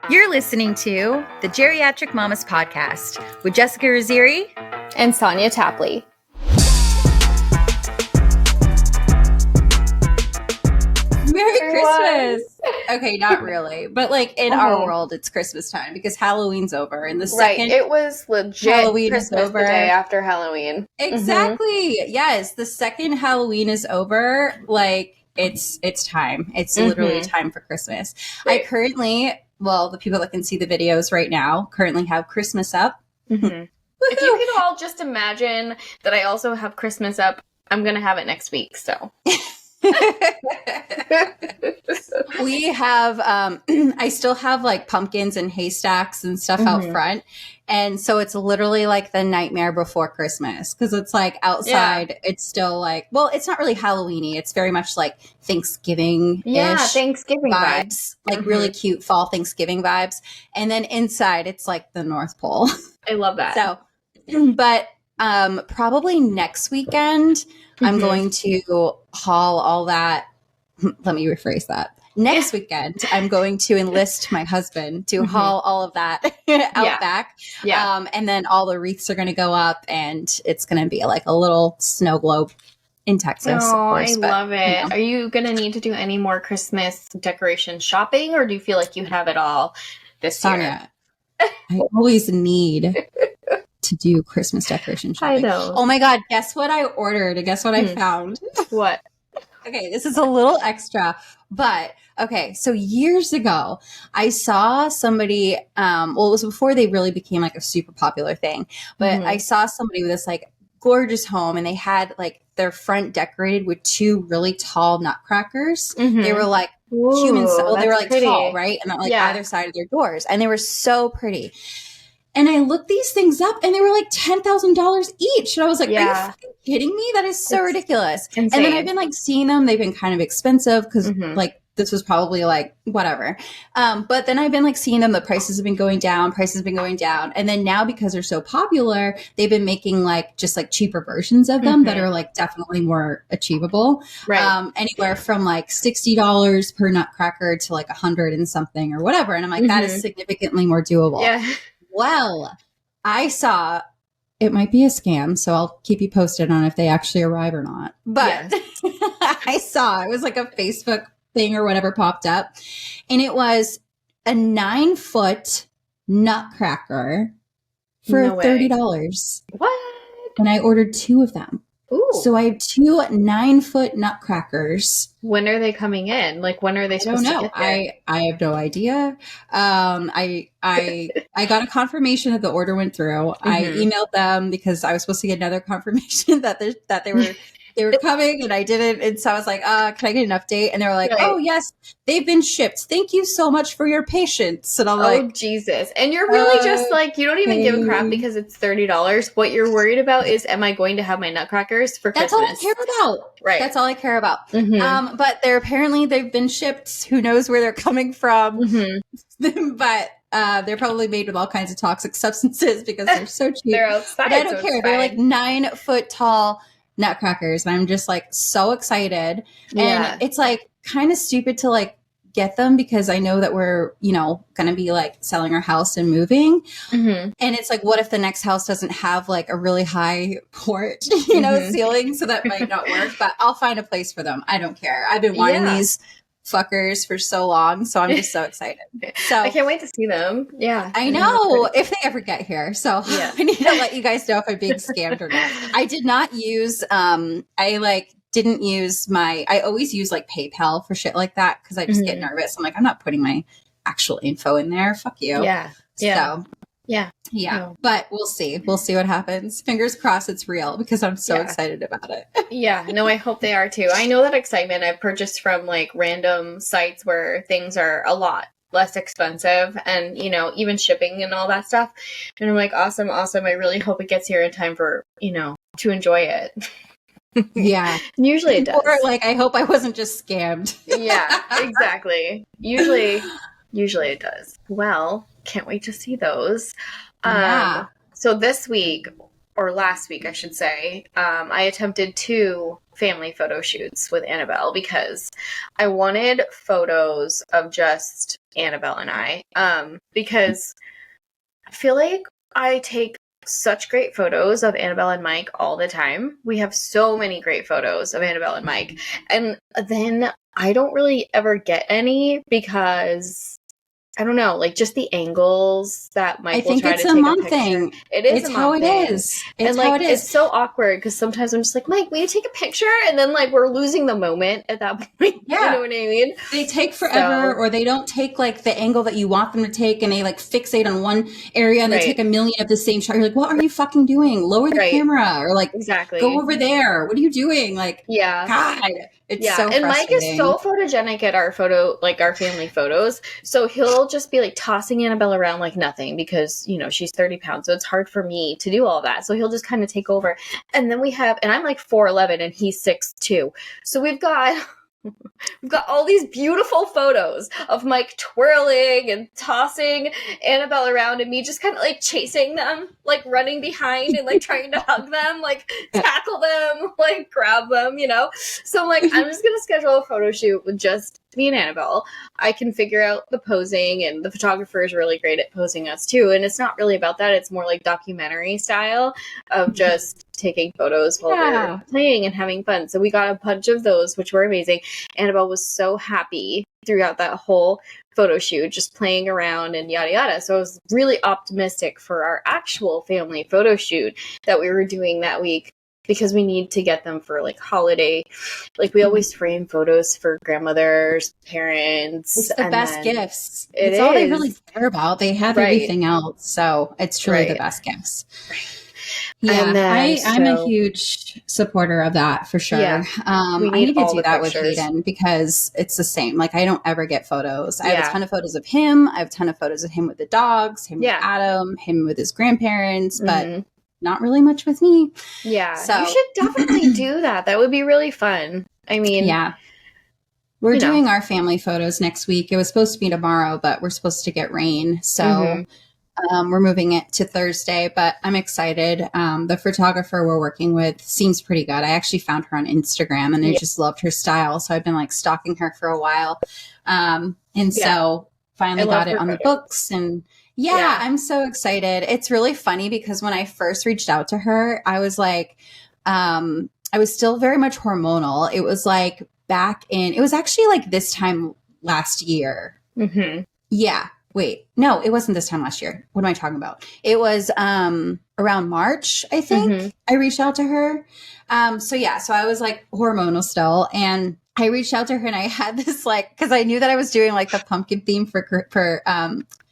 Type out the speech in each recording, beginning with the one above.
You're listening to the Geriatric Mamas Podcast with Jessica Raziri and Sonia Tapley. Merry Christmas! Okay, not really, but like in our world, it's Christmas time because Halloween's over, and the second it was legit Halloween Christmas is over, the day after Halloween. Exactly. Yes, the second Halloween is over, like it's time. It's literally time for Christmas. Right. I currently, well, the people that can see the videos right now currently have Christmas up. If you can all just imagine that I also have Christmas up, I'm gonna have it next week. So. We have I still have like pumpkins and haystacks and stuff out front, and so it's literally like the nightmare before Christmas because it's like outside it's still like, well, it's not really Halloweeny, it's very much like Thanksgiving Thanksgiving vibes, like really cute fall Thanksgiving vibes, and then inside it's like the North Pole. I love that. So but probably next weekend I'm going to haul all that. Let me rephrase that. Next weekend, I'm going to enlist my husband to haul all of that out back. Yeah. And then all the wreaths are going to go up, and it's going to be like a little snow globe in Texas. Oh, of course, I love it. You know. Are you going to need to do any more Christmas decoration shopping, or do you feel like you have it all this year? I always need to do Christmas decoration shopping. I know. Oh my God. Guess what I ordered? Guess what I found? What? Okay, this is a little extra, but okay. So years ago, I saw somebody, well, it was before they really became like a super popular thing, but I saw somebody with this like gorgeous home, and they had like their front decorated with two really tall nutcrackers. They were like humans. Well, they were like pretty. Tall, right? And like either side of their doors. And they were so pretty. And I looked these things up, and they were like $10,000 each. And I was like, are you fucking kidding me? That is so ridiculous. Insane. And then I've been like seeing them. They've been kind of expensive because like this was probably like whatever. But then I've been like seeing them. The prices have been going down. And then now because they're so popular, they've been making like just like cheaper versions of them that are like definitely more achievable. Right. Anywhere from like $60 per nutcracker to like $100 and something or whatever. And I'm like, that is significantly more doable. Yeah. Well, I saw it might be a scam, so I'll keep you posted on if they actually arrive or not. But I saw it was like a Facebook thing or whatever popped up, and it was a 9-foot nutcracker for $30. What? And I ordered 2 of them. Ooh. So I have 2 9-foot nutcrackers. When are they coming in? Like, when are they supposed to get there? I have no idea. I got a confirmation that the order went through. I emailed them because I was supposed to get another confirmation that they were coming, and I didn't. And so I was like, can I get an update? And they were like, oh yes, they've been shipped. Thank you so much for your patience. And I'm like, Jesus. And you're really just like, you don't even give a crap because it's $30. What you're worried about is, am I going to have my nutcrackers for Christmas? That's all I care about. Right. That's all I care about. But they've been shipped. Who knows where they're coming from? But they're probably made with all kinds of toxic substances because they're so cheap. They're outside. But I don't care. They're like 9-foot tall nutcrackers, and I'm just like so excited. And it's like kind of stupid to like get them because I know that we're, you know, going to be like selling our house and moving. And it's like, what if the next house doesn't have like a really high porch, you know, ceiling? So that might not work, but I'll find a place for them. I don't care. I've been wanting these fuckers for so long, so I'm just so excited. So I can't wait to see them. Yeah, I know if they ever get here. So I need to let you guys know if I'm being scammed or not. I did not use I always use like PayPal for shit like that because I just get nervous. I'm like, I'm not putting my actual info in there. Fuck you. So yeah. But we'll see what happens. Fingers crossed it's real because I'm so excited about it. No, I hope they are too. I know that excitement. I've purchased from like random sites where things are a lot less expensive and, you know, even shipping and all that stuff. And I'm like, awesome. I really hope it gets here in time for, you know, to enjoy it. Yeah. Usually it does. Or like, I hope I wasn't just scammed. Yeah, exactly. Usually it does. Well, can't wait to see those. So this week or last week, I should say, I attempted 2 family photo shoots with Annabelle because I wanted photos of just Annabelle and I, because I feel like I take such great photos of Annabelle and Mike all the time. We have so many great photos of Annabelle and Mike. And then I don't really ever get any because I don't know, like just the angles that Mike will try to take a picture. Thing. It is it's a how mom it thing. is. And like it's so awkward because sometimes I'm just like, Mike, will you take a picture? And then like we're losing the moment at that point. Yeah. You know what I mean? They take forever, or they don't take like the angle that you want them to take, and they like fixate on one area and they take a million of the same shot. You're like, what are you fucking doing? Lower the camera, or like go over there. What are you doing? Like, God, it's so and frustrating. Mike is so photogenic at our family photos. So he'll just be like tossing Annabelle around like nothing because, you know, she's 30 pounds. So it's hard for me to do all that. So he'll just kind of take over. And then and I'm like 4'11" and he's 6'2". So we've got all these beautiful photos of Mike twirling and tossing Annabelle around and me just kind of like chasing them, like running behind and like trying to hug them, like tackle them, like grab them, you know? So I'm like, I'm just going to schedule a photo shoot with just me and Annabelle. I can figure out the posing, and the photographer is really great at posing us too. And it's not really about that. It's more like documentary style of just taking photos while we're playing and having fun. So we got a bunch of those, which were amazing. Annabelle was so happy throughout that whole photo shoot, just playing around and yada yada. So I was really optimistic for our actual family photo shoot that we were doing that week, because we need to get them for like holiday. Like we always frame photos for grandmothers, parents. It's the best gifts. It's all they really care about. They have everything else. So it's truly the best gifts. Yeah, I'm a huge supporter of that for sure. I need to do that with Hayden because it's the same. Like I don't ever get photos. I have a ton of photos of him. I have a ton of photos of him with the dogs, him with Adam, him with his grandparents, but not really much with me. Yeah. So you should definitely do that. That would be really fun. I mean, we're doing our family photos next week. It was supposed to be tomorrow, but we're supposed to get rain. So we're moving it to Thursday, but I'm excited. The photographer we're working with seems pretty good. I actually found her on Instagram and I just loved her style. So I've been like stalking her for a while. So finally got it on the books, and I'm so excited. It's really funny because when I first reached out to her, I was like, I was still very much hormonal. It was like it was actually like this time last year. Yeah. Wait, no, it wasn't this time last year. What am I talking about? It was around March, I think. I reached out to her. So I was like hormonal still, and I reached out to her and I had this like, because I knew that I was doing like the pumpkin theme for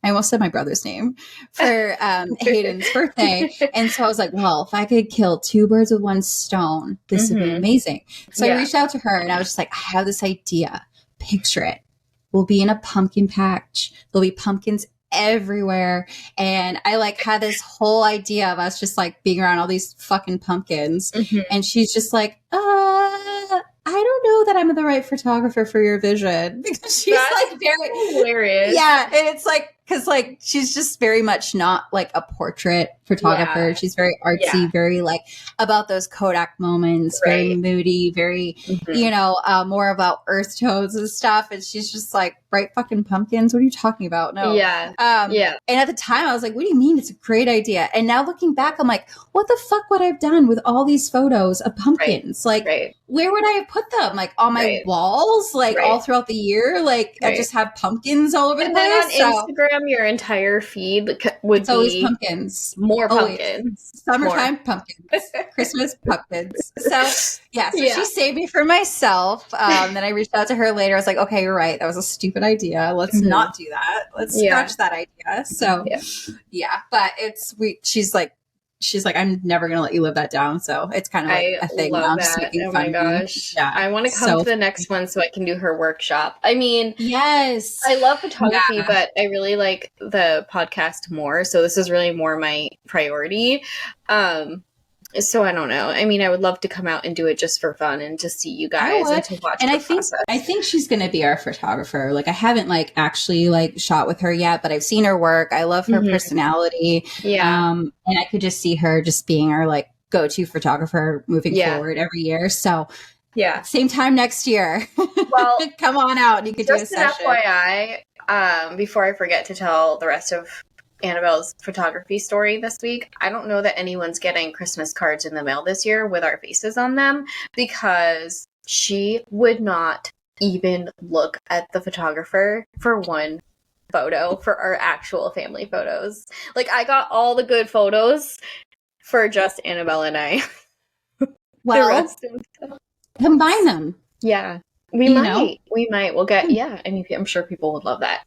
I almost said my brother's name, for Hayden's birthday. And so I was like, well, if I could kill 2 birds with 1 stone, this would be amazing. So I reached out to her and I was just like, I have this idea. Picture it. We'll be in a pumpkin patch. There'll be pumpkins everywhere. And I like had this whole idea of us just like being around all these fucking pumpkins. And she's just like, I don't know that I'm the right photographer for your vision. Because she's like very hilarious. Yeah. And it's like, because like she's just very much not like a portrait photographer. She's very artsy, very like about those Kodak moments, very moody, very, more about earth tones and stuff. And she's just like, bright fucking pumpkins. What are you talking about? No. And at the time I was like, what do you mean? It's a great idea. And now looking back, I'm like, what the fuck would I have done with all these photos of pumpkins? Like, where would I have put them? Like on my walls, like all throughout the year? Like I just have pumpkins all over the place. Then on Instagram, your entire feed would be always pumpkins. More pumpkins. Summertime pumpkins. Christmas pumpkins. So she saved me for myself. Then I reached out to her later. I was like, okay, you're right. That was a stupid idea. Let's not do that. Let's scratch that idea. So but she's like, I'm never going to let you live that down. So it's kind of like a thing. I love that. Oh my gosh. Yeah. I want to come to the next one so I can do her workshop. I mean, yes, I love photography, but I really like the podcast more. So this is really more my priority. So I don't know. I mean, I would love to come out and do it just for fun and to see you I guys and would. to watch And the I think process. I think she's gonna be our photographer. Like I haven't like actually like shot with her yet, but I've seen her work. I love her personality. Yeah. And I could just see her just being our like go-to photographer moving Yeah. forward every year. So Yeah. same time next year. Well, come on out and you could do a just an session. FYI, before I forget to tell the rest of Annabelle's photography story this week, I don't know that anyone's getting Christmas cards in the mail this year with our faces on them because she would not even look at the photographer for one photo for our actual family photos. Like, I got all the good photos for just Annabelle and I. Well, combine them. Yeah. We might. We'll get, yeah. I mean, I'm sure people would love that.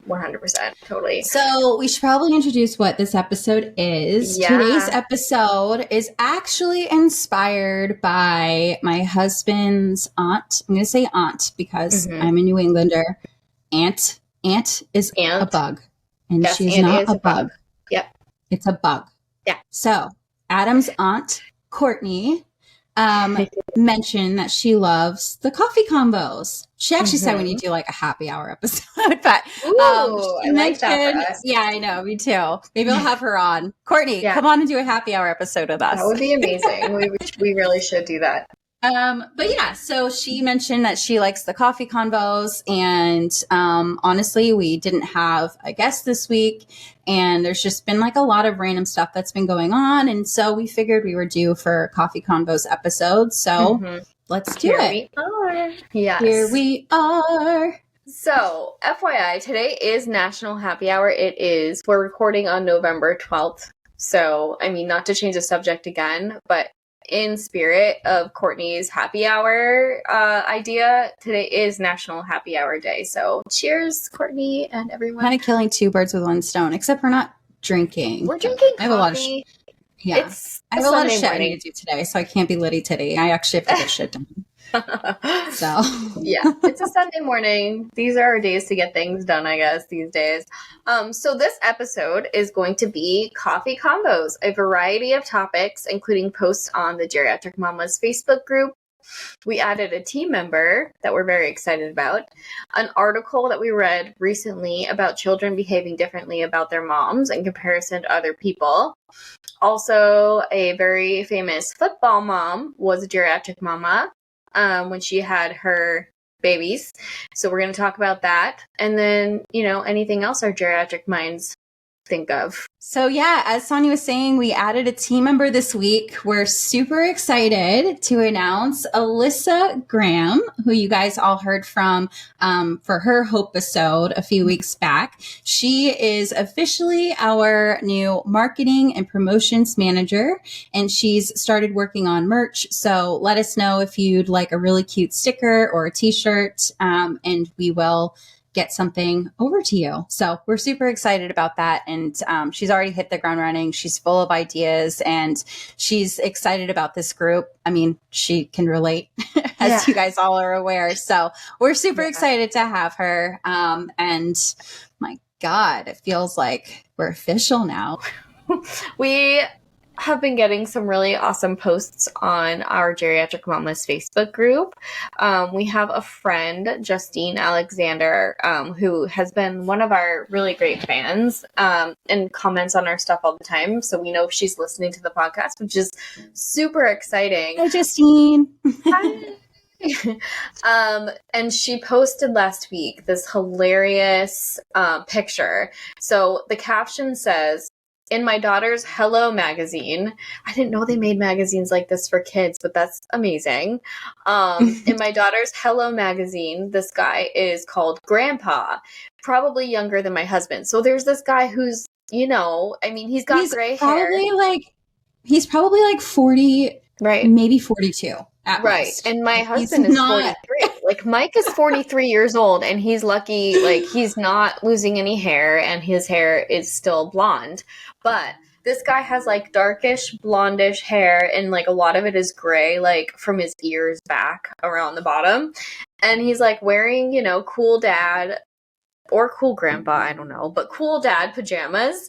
100%. Totally. So we should probably introduce what this episode is. Yeah. Today's episode is actually inspired by my husband's aunt. I'm going to say aunt because I'm a New Englander. Aunt is a bug. And yes, she's not a bug. Yep. It's a bug. Yeah. So Adam's aunt, Courtney, mentioned that she loves the coffee combos. She actually said we need to do like a happy hour episode, but I like that for us. Yeah, I know, me too. Maybe I'll have her on. Courtney, come on and do a happy hour episode with us. That would be amazing. we really should do that. But yeah, so she mentioned that she likes the coffee convos, and honestly, we didn't have a guest this week, and there's just been like a lot of random stuff that's been going on, and so we figured we were due for coffee convos episode. So let's do it. Here we are. Yes. Here we are. So, FYI, today is National Happy Hour. We're recording on November 12th. So, I mean, not to change the subject again, but in spirit of Courtney's happy hour idea, today is National Happy Hour Day. So cheers, Courtney and everyone. Kind of killing two birds with one stone, except we're not drinking. We're drinking coffee. I have a lot of I have a lot of shit I need to do today, so I can't be litty titty. I actually have to get shit done. So yeah, it's a Sunday morning. These are our days to get things done, I guess, these days. So this episode is going to be coffee combos, a variety of topics, including posts on the Geriatric Mamas Facebook group. We added a team member that we're very excited about, an article that we read recently about children behaving differently about their moms in comparison to other people. Also, a very famous football mom was a geriatric mama when she had her babies. So we're going to talk about that. And then, anything else our geriatric minds think of. So yeah, as Sonia was saying, we added a team member this week. We're super excited to announce Alyssa Graham, who you guys all heard from for her Hope episode a few weeks back. She is officially our new marketing and promotions manager, and she's started working on merch. So let us know if you'd like a really cute sticker or a t-shirt, and we will get something over to you. So we're super excited about that. And she's already hit the ground running. She's full of ideas and she's excited about this group. I mean, she can relate as you guys all are aware. So we're super excited to have her. And my God, it feels like we're official now. We have been getting some really awesome posts on our Geriatric Mamas Facebook group. We have a friend, Justine Alexander, who has been one of our really great fans and comments on our stuff all the time. So we know she's listening to the podcast, which is super exciting. Hi, Justine. Hi. And she posted last week this hilarious picture. So the caption says, "In my daughter's Hello magazine," I didn't know they made magazines like this for kids, but that's amazing. In my daughter's Hello magazine, this guy is called Grandpa, probably younger than my husband. So there's this guy who's, he's got gray hair. He's probably like 40, right? Maybe 42. Right. Most. And my husband is 43. Like Mike is 43 years old and he's lucky, like he's not losing any hair and his hair is still blonde. But this guy has like darkish blondish hair and like a lot of it is gray, like from his ears back around the bottom. And he's like wearing, cool dad or cool grandpa, I don't know, but cool dad pajamas.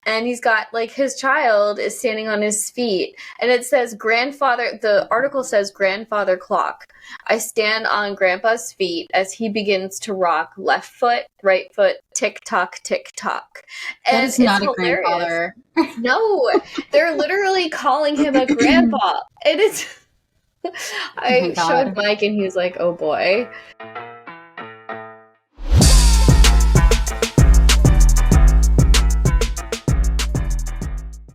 and he's got like his child is standing on his feet, and it says grandfather. The article says grandfather clock. I stand on grandpa's feet as he begins to rock, left foot, right foot, tick tock, tick tock. And that is not a grandfather. No, they're literally calling him a grandpa. And it's I showed Mike and he was like, oh boy.